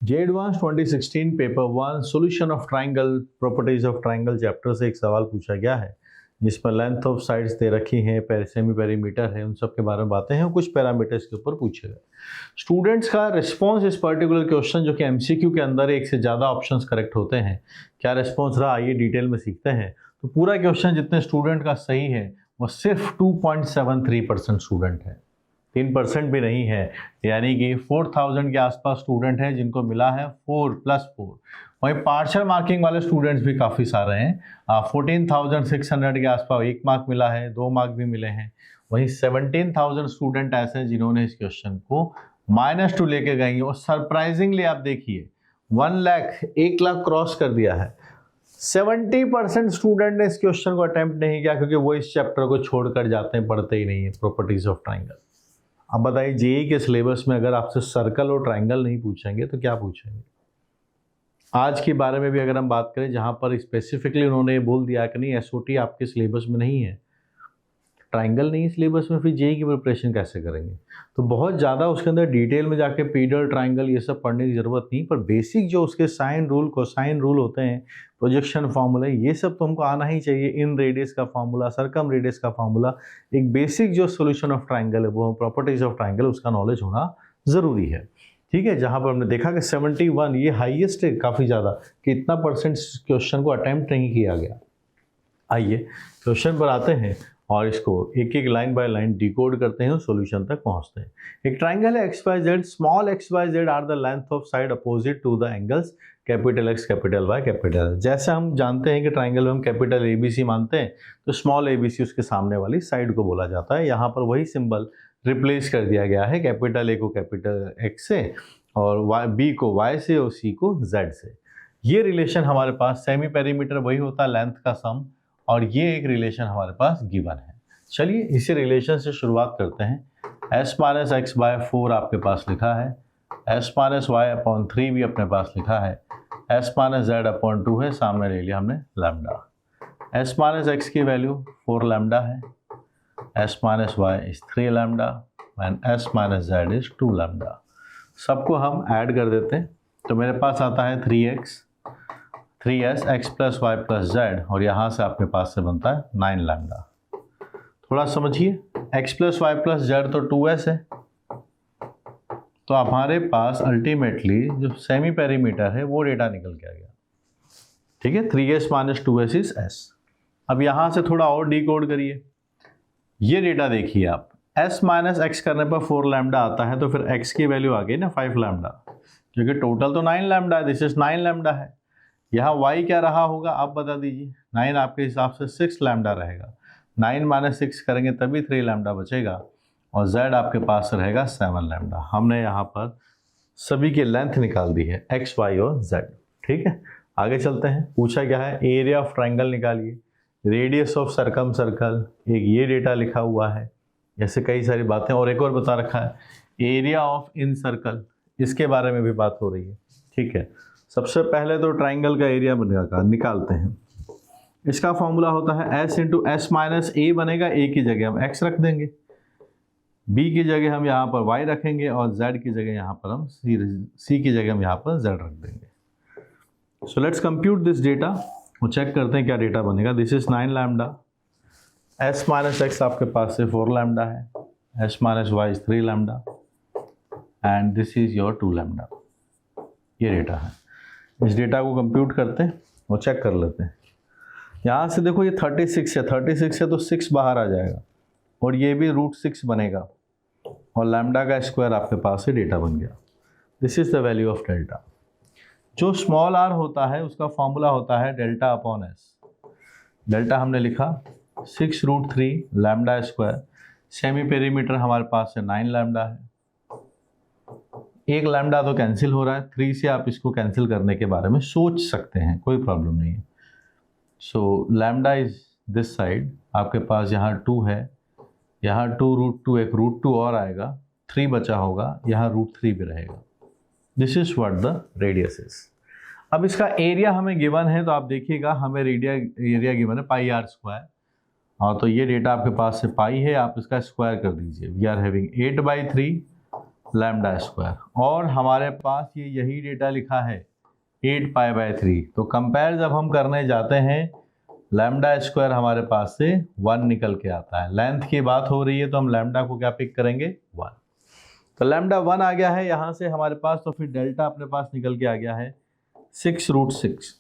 J advance 2016 paper 1 solution of triangle properties of triangle chapter से एक सवाल पूछा गया है जिसमें लेंथ ऑफ साइड्स दे रखी हैं, सेमी पेरीमीटर है, उन सब के बारे में बातें हैं और कुछ पैरामीटर्स के ऊपर पूछे गए। स्टूडेंट्स का रिस्पांस इस पर्टिकुलर क्वेश्चन जो कि एमसीक्यू के अंदर एक से ज़्यादा ऑप्शंस करेक्ट होते हैं, क्या रिस्पांस रहा आइए डिटेल में सीखते हैं। तो पूरा क्वेश्चन जितने स्टूडेंट का सही है वो सिर्फ 2.73% स्टूडेंट है, 3% भी नहीं है, यानी कि 4000 के आसपास स्टूडेंट हैं जिनको मिला है 4+4। वहीं पार्शियल मार्किंग वाले स्टूडेंट्स भी काफ़ी सारे हैं, 14,600 के आसपास 1 मार्क मिला है, 2 मार्क भी मिले हैं। वहीं 17,000 स्टूडेंट ऐसे हैं जिन्होंने इस क्वेश्चन को -2 लेके गए और सरप्राइजिंगली आप देखिए 1 लाख क्रॉस कर दिया है। 70% स्टूडेंट ने इस क्वेश्चन को अटेम्प्ट नहीं किया क्योंकि वो इस चैप्टर को छोड़कर जाते हैं, पढ़ते ही नहीं है प्रॉपर्टीज ऑफ ट्राइंगल। अब बताइए जेईई के सिलेबस में अगर आपसे सर्कल और ट्राइंगल नहीं पूछेंगे तो क्या पूछेंगे। आज के बारे में भी अगर हम बात करें जहां पर स्पेसिफिकली उन्होंने ये बोल दिया कि नहीं एसओटी आपके सिलेबस में नहीं है, ट्राइंगल नहीं सिलेबस में, फिर जेईई की प्रिपरेशन कैसे करेंगे। तो बहुत ज़्यादा उसके अंदर डिटेल में जाके पीडल ट्राइंगल ये सब पढ़ने की ज़रूरत नहीं, पर बेसिक जो उसके साइन रूल कोसाइन रूल होते हैं, प्रोजेक्शन फार्मूला, ये सब तो हमको आना ही चाहिए। इन रेडियस का फार्मूला, सर्कम रेडियस का फार्मूला, एक बेसिक जो सोल्यूशन ऑफ ट्राइंगल है वो प्रॉपर्टीज ऑफ ट्राइंगल, उसका नॉलेज होना ज़रूरी है। ठीक है, जहाँ पर हमने देखा कि 71 ये हाईएस्ट है काफ़ी ज़्यादा, कि इतना परसेंट क्वेश्चन को अटैम्प्ट नहीं किया गया। आइए क्वेश्चन पर आते हैं और इसको एक एक लाइन बाय लाइन डिकोड करते हैं और सॉल्यूशन तक पहुंचते हैं। एक ट्राइंगल है X Y Z, small X Y Z are the length of side opposite to the angles capital X capital Y capital L. जैसे हम जानते हैं कि ट्राइंगल में हम कैपिटल ए बी सी मानते हैं तो स्मॉल ए बी सी उसके सामने वाली साइड को बोला जाता है। यहाँ पर वही सिंबल रिप्लेस कर दिया गया है, कैपिटल ए को कैपिटल एक्स से और वाई बी को वाई से और सी को जेड से। ये रिलेशन हमारे पास सेमी पेरीमीटर वही होता है लेंथ का सम, और ये एक रिलेशन हमारे पास गिवन है। चलिए इसी रिलेशन से शुरुआत करते हैं। s माइनस एक्स बाय 4 आपके पास लिखा है, s माइनस वाई अपॉन 3 भी अपने पास लिखा है, s माइनस जेड अपॉन 2 है, सामने ले लिया हमने लैम्डा। s माइनस एक्स की वैल्यू 4 लैम्डा है, s minus Y is 3 lambda and s minus Z is 2 lambda. सबको हम ऐड कर देते हैं तो मेरे पास आता है 3s x plus Y plus Z, और यहाँ से आपके पास से बनता है 9 लैम्डा। थोड़ा समझिए, x plus Y plus Z तो 2s है, तो हमारे पास अल्टीमेटली जो सेमी पेरीमीटर है वो डेटा निकल के आ गया। ठीक है, 3s minus 2s is s। अब यहाँ से थोड़ा और डिकोड करिए, ये डेटा देखिए आप, s माइनस एक्स करने पर 4 लैम्डा आता है, तो फिर x की वैल्यू आ गई ना 5 लैम्डा, क्योंकि टोटल तो 9 लैम्डा है, दिस इज 9 लैम्डा है। यहाँ y क्या रहा होगा आप बता दीजिए। 9 आपके हिसाब से 6 लैम्डा रहेगा, 9 माइनस 6 करेंगे तभी 3 लैम्डा बचेगा, और z आपके पास रहेगा 7 लैम्डा। हमने यहाँ पर सभी की लेंथ निकाल दी है x, y और z। ठीक है, आगे चलते हैं। पूछा क्या है, एरिया ऑफ ट्राइंगल निकालिए, रेडियस ऑफ सर्कम सर्कल, एक ये डेटा लिखा हुआ है, ऐसे कई सारी बातें, और एक और बता रखा है एरिया ऑफ इन सर्कल, इसके बारे में भी बात हो रही है। ठीक है, सबसे पहले तो ट्राइंगल का एरिया बनेगा निकालते हैं। इसका फॉर्मूला होता है s इंटू एस माइनस ए बनेगा, a की जगह हम x रख देंगे, b की जगह हम यहाँ पर y रखेंगे, और z की जगह यहाँ पर हम c की जगह हम यहाँ पर z रख देंगे। So let's compute this data और चेक करते हैं क्या डेटा बनेगा। This is 9 lambda, s minus X आपके पास से 4 लैम्डा है, s minus Y is 3 lambda and this is your 2 lambda. ये डेटा है, इस डेटा को कंप्यूट करते हैं और चेक कर लेते हैं। यहाँ से देखो ये 36 है, 36 है तो 6 बाहर आ जाएगा, और ये भी √6 बनेगा, और लैम्डा का स्क्वायर आपके पास से डेटा बन गया। This is the value of delta. जो स्मॉल r होता है उसका फॉर्मूला होता है डेल्टा अपॉन एस। डेल्टा हमने लिखा 6√3 लैम्डा स्क्वायर, सेमी पेरीमीटर हमारे पास से 9 लैम्डा है, एक लैम्डा तो कैंसिल हो रहा है, 3 से आप इसको कैंसिल करने के बारे में सोच सकते हैं, कोई प्रॉब्लम नहीं है। सो लैम्डा इज दिस साइड, आपके पास यहाँ 2 है, यहाँ 2√2, एक √2 और आएगा, 3 बचा होगा, यहाँ √3 भी रहेगा। This is what the radius is. अब इसका एरिया हमें गिवन है, तो आप देखिएगा हमें एरिया गिवन है πr², और तो ये डेटा आपके पास से पाई है, आप इसका स्क्वायर कर दीजिए। We are having 8/3 lambda square, और हमारे पास ये यही डेटा लिखा है 8π/3। तो कंपेयर जब हम करने जाते हैं लैम्डा स्क्वायर हमारे पास से 1 निकल के आता है। लेंथ की बात हो रही है तो हम लैम्डा को क्या पिक करेंगे 1। तो लैम्डा 1 आ गया है यहाँ से हमारे पास, तो फिर डेल्टा अपने पास निकल के आ गया है 6√6।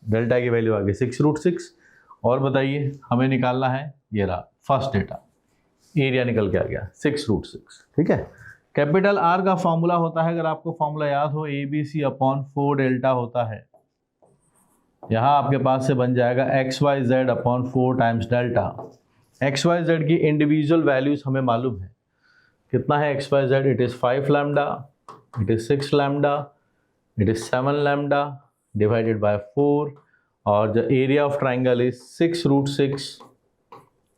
डेल्टा की वैल्यू आ गई 6√6। और बताइए हमें निकालना है, ये रहा फर्स्ट डेटा, एरिया निकल के आ गया 6√6। ठीक है। कैपिटल आर का फॉर्मूला होता है, अगर आपको फॉर्मूला याद हो, ABC/4 डेल्टा होता है। यहाँ आपके पास से बन जाएगा XYZ/4 टाइम्स डेल्टा। XYZ की इंडिविजुअल वैल्यूज हमें मालूम है, कितना है XYZ, it is 5 lambda, it is 6 lambda, it is 7 lambda divided by 4, और the area of triangle is 6√6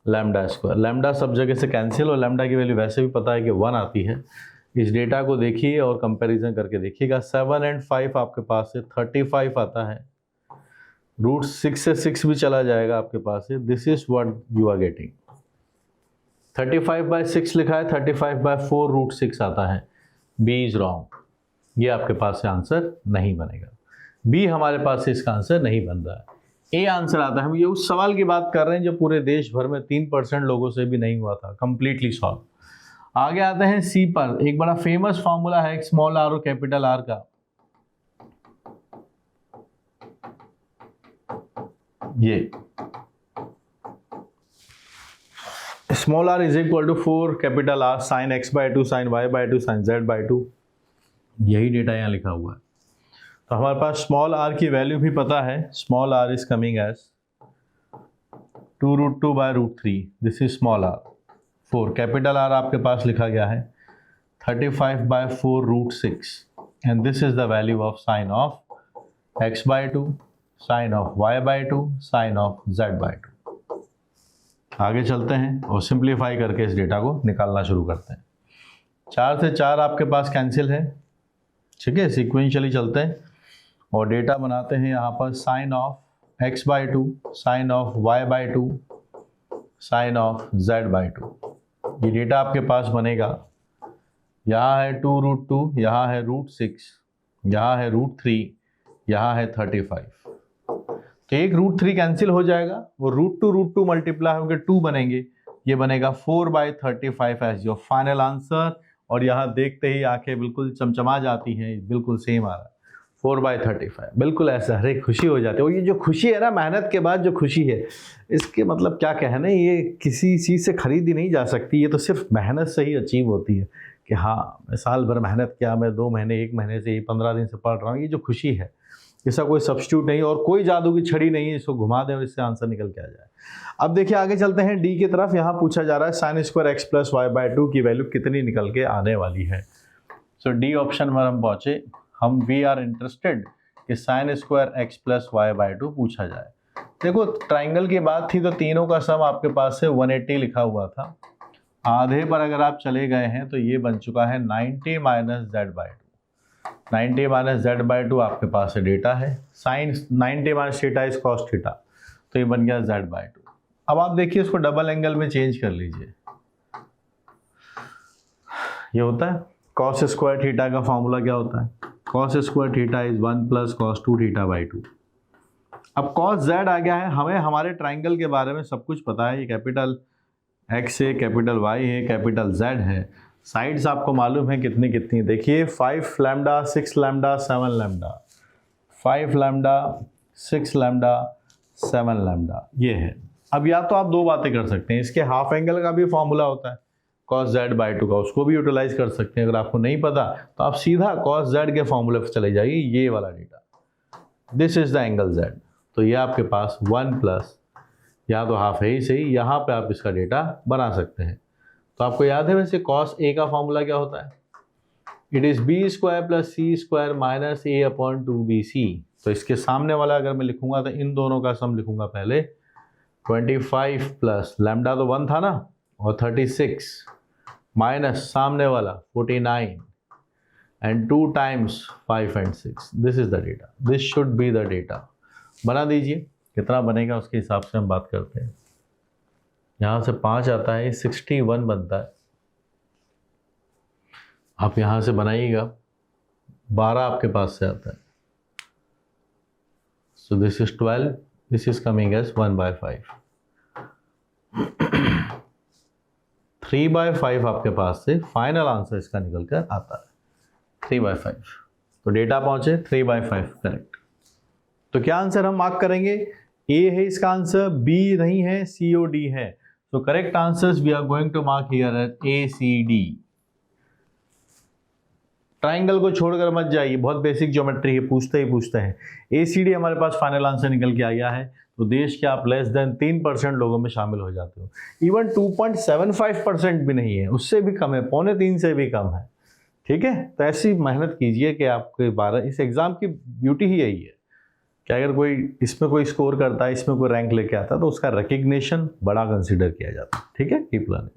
lambda square. Lambda सब जगह से कैंसिल, और लैम्डा की वैल्यू वैसे भी पता है कि 1 आती है। इस डेटा को देखिए और कंपैरिजन करके देखिएगा, 7 और 5 आपके पास से 35 आता है, √6 से 6 भी चला जाएगा आपके पास से। This is what you are getting. 35/6 लिखा है, 35/4 √6 आता है। बी इज रॉन्ग, ये आपके पास से आंसर नहीं बनेगा। बी हमारे पास से इसका आंसर नहीं बन रहा है, ए आंसर आता है। हम ये उस सवाल की बात कर रहे हैं जो पूरे देश भर में 3% लोगों से भी नहीं हुआ था कंप्लीटली सॉल्व। आगे आते हैं सी पर। एक बड़ा फेमस फॉर्मूला है स्मॉल आर और कैपिटल आर का, ये small R is equal to 4 capital R sine x/2 sine y/2 sine z/2। यही डेटा यहाँ लिखा हुआ है। तो हमारे पास स्मॉल आर की वैल्यू भी पता है, small R is coming as 2√2/√3, this is small R. 4 capital R आपके पास लिखा गया है 35/4 √6, and this is the value of sine of x/2 sine of y/2 sine of z/2। आगे चलते हैं और सिंप्लीफाई करके इस डेटा को निकालना शुरू करते हैं। 4 से 4 आपके पास कैंसिल है, ठीक है। सीक्वेंशियली चलते हैं और डेटा बनाते हैं यहाँ पर, sine of x/2 sine of y/2 sine of z/2। ये डेटा आपके पास बनेगा, यहाँ है 2√2, यहाँ है √6, यहाँ है √3, यहाँ है 35। तो एक √3 कैंसिल हो जाएगा, वो √2 मल्टीप्लाई होकर 2 बनेंगे, ये बनेगा 4/35 एज योर फाइनल आंसर। और यहाँ देखते ही आंखें बिल्कुल चमचमा जाती हैं, बिल्कुल सेम आ रहा है 4/35, बिल्कुल ऐसा, अरे खुशी हो जाती है। और ये जो खुशी है ना, मेहनत के बाद जो खुशी है, इसके मतलब क्या कहने, ये किसी चीज़ से खरीदी नहीं जा सकती, ये तो सिर्फ मेहनत से ही अचीव होती है। कि हाँ मैं साल भर मेहनत किया, मैं 2 महीने 1 महीने से 15 दिन से पढ़ रहा हूँ, ये जो खुशी है इसका कोई सब्स्टिट्यूट नहीं, और कोई जादू की छड़ी नहीं है इसको घुमा दें और इससे आंसर निकल के आ जाए। अब देखिए आगे चलते हैं डी की तरफ। यहाँ पूछा जा रहा है साइन स्क्वायर x + y/2 की वैल्यू कितनी निकल के आने वाली है। सो डी ऑप्शन पर हम पहुंचे, हम वी आर इंटरेस्टेड कि साइन स्क्वायर x + y/2 पूछा जाए। देखो ट्राइंगल की बात थी तो तीनों का सम आपके पास से 180 लिखा हुआ था। आधे पर अगर आप चले गए हैं तो ये बन चुका है 90 - z/2। 90 - z/2 आपके पास से डेटा है, sine 90 - theta is cos theta, तो ये बन गया z/2। अब आप देखिए उसको डबल एंगल में चेंज कर लीजिए, ये होता है कॉस स्क्वायर थीटा का फॉर्मूला क्या होता है, cos square theta is 1 + cos 2 θ/2। अब cos z आ गया है, हमें हमारे ट्राइंगल के बारे में सब कुछ पता है, ये कैपिटल x है, कैपिटल y है, कैपिटल z है। साइड्स आपको मालूम है कितनी कितनी, देखिए 5 lambda 6 lambda 7 lambda, 5 lambda 6 lambda 7 lambda, ये है। अब या तो आप 2 बातें कर सकते हैं, इसके हाफ एंगल का भी फॉर्मूला होता है cos z/2 का, उसको भी यूटिलाइज कर सकते हैं। अगर आपको नहीं पता तो आप सीधा cos z के फॉर्मूले पर चले जाइए, ये वाला data, this is the angle z। तो ये आपके पास 1 प्लस, या तो हाफ है ही सही, यहाँ पे आप इसका डेटा बना सकते हैं। तो आपको याद है वैसे cos a का फॉर्मूला क्या होता है, it is b² + c² - a/2bc। तो इसके सामने वाला अगर मैं लिखूंगा तो इन दोनों का सम लिखूंगा पहले, 25 प्लस लैम्डा तो 1 था ना, और 36 माइनस सामने वाला 49 and 2 times 5 and 6। This is the data, this should be the data. बना दीजिए, कितना बनेगा उसके हिसाब से हम बात करते हैं। यहाँ से 5 आता है, 61 बनता है। आप यहाँ से बनाइएगा, 12 आपके पास से आता है। So this is 12, this is coming as 1/5। 3/5 आपके पास से फाइनल आंसर इसका निकल कर आता है 3/5। तो डेटा पहुंचे 3/5 करेक्ट। तो क्या आंसर हम मार्क करेंगे? ए है इसका आंसर, बी नहीं है, सी और डी है। तो correct answers we are going to mark here at A, C, D. Triangle को छोड़कर मत जाइए, बहुत बेसिक ज्योमेट्री है, पूछते हैं। ए सी डी हमारे पास फाइनल आंसर निकल के आ गया है। तो देश के आप लेस देन 3% लोगों में शामिल हो जाते हो। इवन 2.75% भी नहीं है, उससे भी कम है, 2.25 से भी कम है। ठीक है, तो ऐसी मेहनत कीजिए कि आपके 12, इस एग्जाम की ब्यूटी ही यही है कि अगर कोई इसमें कोई स्कोर करता है, इसमें कोई रैंक लेके आता है, तो उसका रिकग्निशन बड़ा कंसिडर किया जाता है। ठीक है, कीप लर्निंग।